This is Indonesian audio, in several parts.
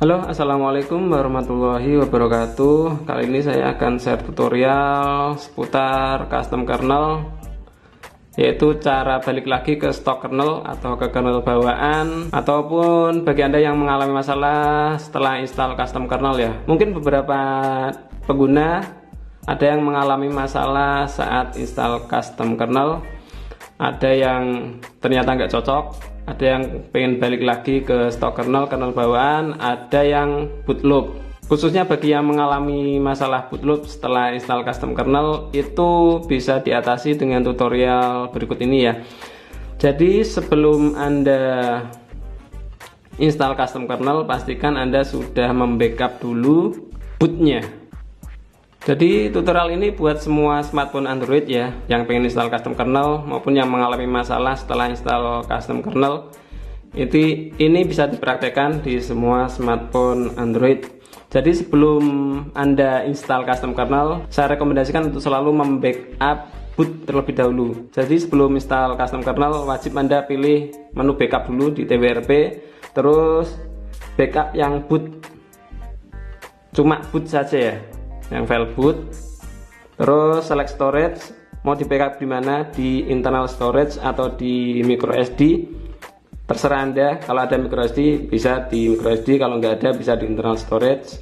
Halo, assalamualaikum warahmatullahi wabarakatuh. Kali ini saya akan share tutorial seputar custom kernel, yaitu cara balik lagi ke stok kernel atau ke kernel bawaan, ataupun bagi Anda yang mengalami masalah setelah install custom kernel ya. Mungkin beberapa pengguna ada yang mengalami masalah saat install custom kernel, ada yang ternyata nggak cocok, ada yang pengen balik lagi ke stok kernel bawaan, ada yang bootloop. Khususnya bagi yang mengalami masalah bootloop setelah install custom kernel, itu bisa diatasi dengan tutorial berikut ini ya. Jadi sebelum Anda install custom kernel, pastikan Anda sudah membackup dulu bootnya. Jadi tutorial ini buat semua smartphone Android ya, yang pengen install custom kernel maupun yang mengalami masalah setelah install custom kernel. Ini bisa dipraktekkan di semua smartphone Android. Jadi sebelum Anda install custom kernel, saya rekomendasikan untuk selalu membackup boot terlebih dahulu. Jadi sebelum install custom kernel, wajib Anda pilih menu backup dulu di TWRP, terus backup yang boot, cuma boot saja ya, yang file boot. Terus select storage, mau di backup di mana, di internal storage atau di micro SD, terserah Anda. Kalau ada micro SD bisa di micro SD, kalau nggak ada bisa di internal storage.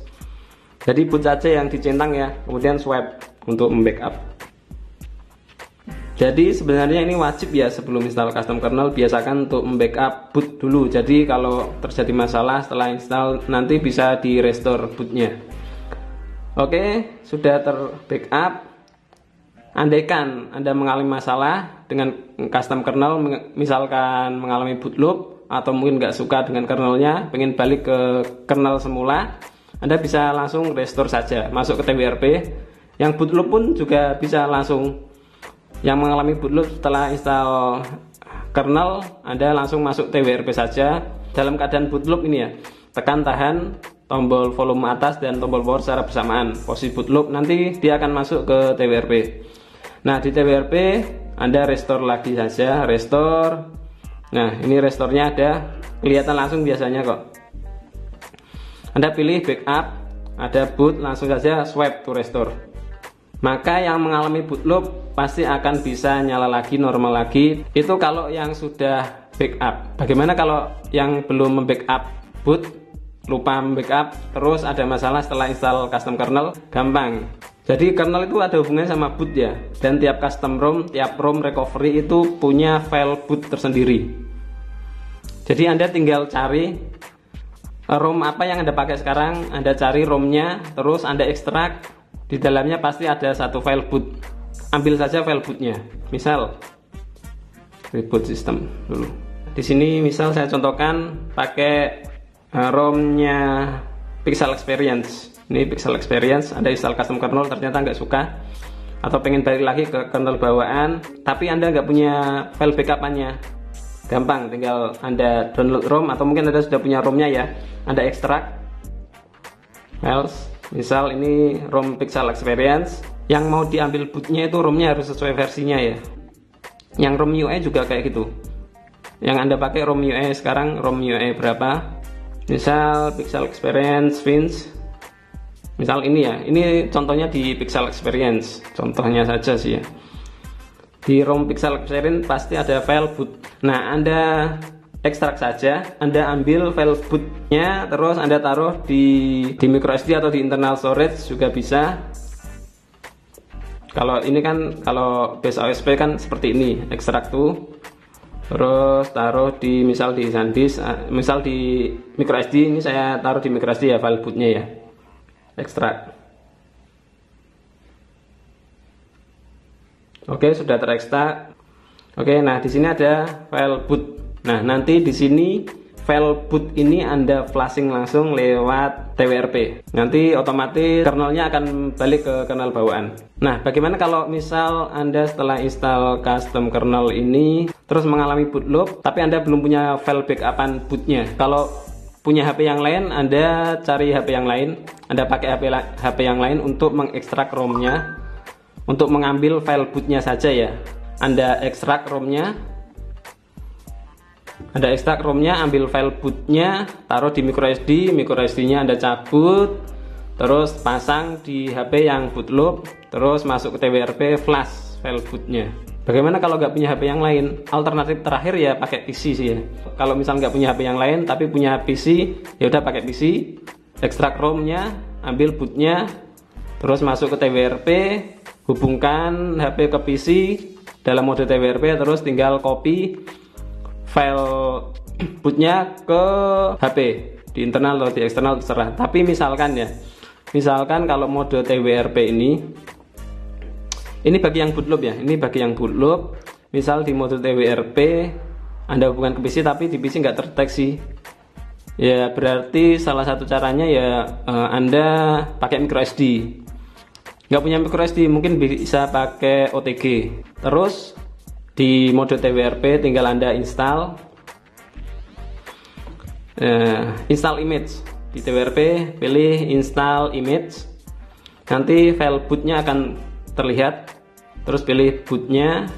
Jadi boot saja yang dicentang ya, kemudian swipe untuk membackup. Jadi sebenarnya ini wajib ya, sebelum install custom kernel biasakan untuk membackup boot dulu. Jadi kalau terjadi masalah setelah install, nanti bisa di restore bootnya. Oke, sudah terbackup. Andaikan Anda mengalami masalah dengan custom kernel, misalkan mengalami bootloop atau mungkin nggak suka dengan kernelnya, pengen balik ke kernel semula, Anda bisa langsung restore saja, masuk ke TWRP. Yang bootloop pun juga bisa langsung. Yang mengalami bootloop setelah install kernel, Anda langsung masuk TWRP saja. Dalam keadaan bootloop ini ya, tekan tahan tombol volume atas dan tombol power secara bersamaan, posisi bootloop, nanti dia akan masuk ke TWRP. Nah, di TWRP Anda restore lagi saja, restore. Nah, ini restorenya ada, kelihatan langsung biasanya kok. Anda pilih backup, ada boot, langsung saja swipe to restore. Maka yang mengalami bootloop pasti akan bisa nyala lagi, normal lagi. Itu kalau yang sudah backup. Bagaimana kalau yang belum membackup boot, lupa backup, terus ada masalah setelah install custom kernel? Gampang. Jadi kernel itu ada hubungannya sama boot ya, dan tiap custom ROM, tiap ROM recovery itu punya file boot tersendiri. Jadi Anda tinggal cari ROM apa yang Anda pakai sekarang, Anda cari ROM-nya, terus Anda ekstrak, di dalamnya pasti ada satu file boot. Ambil saja file bootnya. Misal reboot system dulu. Di sini misal saya contohkan pakai ROM-nya Pixel Experience. Ini Pixel Experience, Anda install custom kernel ternyata nggak suka, atau pengen balik lagi ke kernel bawaan, tapi Anda nggak punya file backup-nya. Gampang, tinggal Anda download ROM, atau mungkin Anda sudah punya ROM-nya ya, Anda ekstrak files. Misal ini ROM Pixel Experience, yang mau diambil bootnya itu ROM-nya harus sesuai versinya ya. Yang ROM UI juga kayak gitu. Yang Anda pakai ROM UI sekarang, ROM UI berapa? Misal Pixel Experience Fins, misal ini ya, ini contohnya di Pixel Experience, contohnya saja sih ya. Di ROM Pixel Experience pasti ada file boot. Nah, Anda ekstrak saja, Anda ambil file bootnya, terus Anda taruh di micro SD atau di internal storage juga bisa. Kalau ini kan, kalau base OSP kan seperti ini, ekstrak tuh, terus taruh di misal di SanDisk, misal di micro SD, ini saya taruh di micro SD ya, file bootnya ya, ekstrak. Oke, sudah terekstrak. Oke, nah di sini ada file boot. Nah, nanti di sini file boot ini Anda flashing langsung lewat TWRP. Nanti otomatis kernelnya akan balik ke kernel bawaan. Nah, bagaimana kalau misal Anda setelah install custom kernel ini terus mengalami bootloop, tapi Anda belum punya file backupan bootnya? Kalau punya HP yang lain, Anda cari HP yang lain, Anda pakai HP yang lain untuk mengekstrak ROM-nya, untuk mengambil file bootnya saja ya. Anda ekstrak ROM-nya, Anda ekstrak ROM-nya, ambil file bootnya, taruh di microSD, microSD-nya Anda cabut, terus pasang di HP yang bootloop, terus masuk ke TWRP, flash file bootnya. Bagaimana kalau nggak punya HP yang lain? Alternatif terakhir ya pakai PC sih ya. Kalau misal nggak punya HP yang lain tapi punya PC, ya udah pakai PC, ekstrak ROM-nya, ambil bootnya, terus masuk ke TWRP, hubungkan HP ke PC dalam mode TWRP, terus tinggal copy file bootnya ke HP, di internal atau di eksternal terserah. Tapi misalkan ya, misalkan kalau mode TWRP ini bagi yang bootloop ya, ini bagi yang bootloop. Misal di mode TWRP Anda hubungkan ke PC tapi di PC nggak terdeteksi, ya berarti salah satu caranya ya Anda pakai microSD. Nggak punya microSD mungkin bisa pakai OTG. Terus di mode TWRP tinggal Anda install image. Di TWRP pilih install image, nanti file bootnya akan terlihat. Terus pilih bootnya,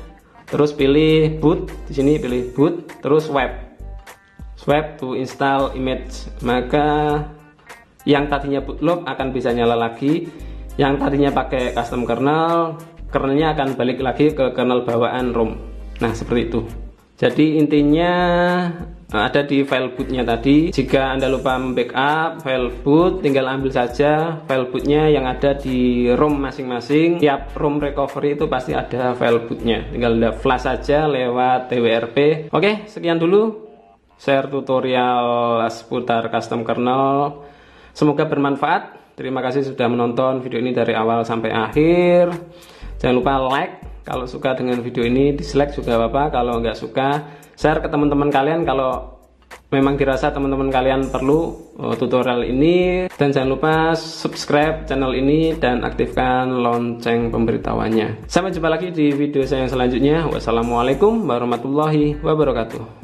terus pilih boot, di sini pilih boot, terus swipe to install image. Maka yang tadinya bootloop akan bisa nyala lagi, yang tadinya pakai custom kernel, kernelnya akan balik lagi ke kernel bawaan ROM. Nah seperti itu. Jadi intinya ada di file bootnya tadi. Jika Anda lupa membackup file boot, tinggal ambil saja file bootnya yang ada di ROM masing-masing. Tiap ROM recovery itu pasti ada file bootnya, tinggal Anda flash saja lewat TWRP. Oke, sekian dulu share tutorial seputar custom kernel. Semoga bermanfaat. Terima kasih sudah menonton video ini dari awal sampai akhir. Jangan lupa like kalau suka dengan video ini, dislike juga apa-apa. Kalau nggak suka, share ke teman-teman kalian kalau memang dirasa teman-teman kalian perlu tutorial ini. Dan jangan lupa subscribe channel ini dan aktifkan lonceng pemberitahuannya. Sampai jumpa lagi di video saya yang selanjutnya. Wassalamualaikum warahmatullahi wabarakatuh.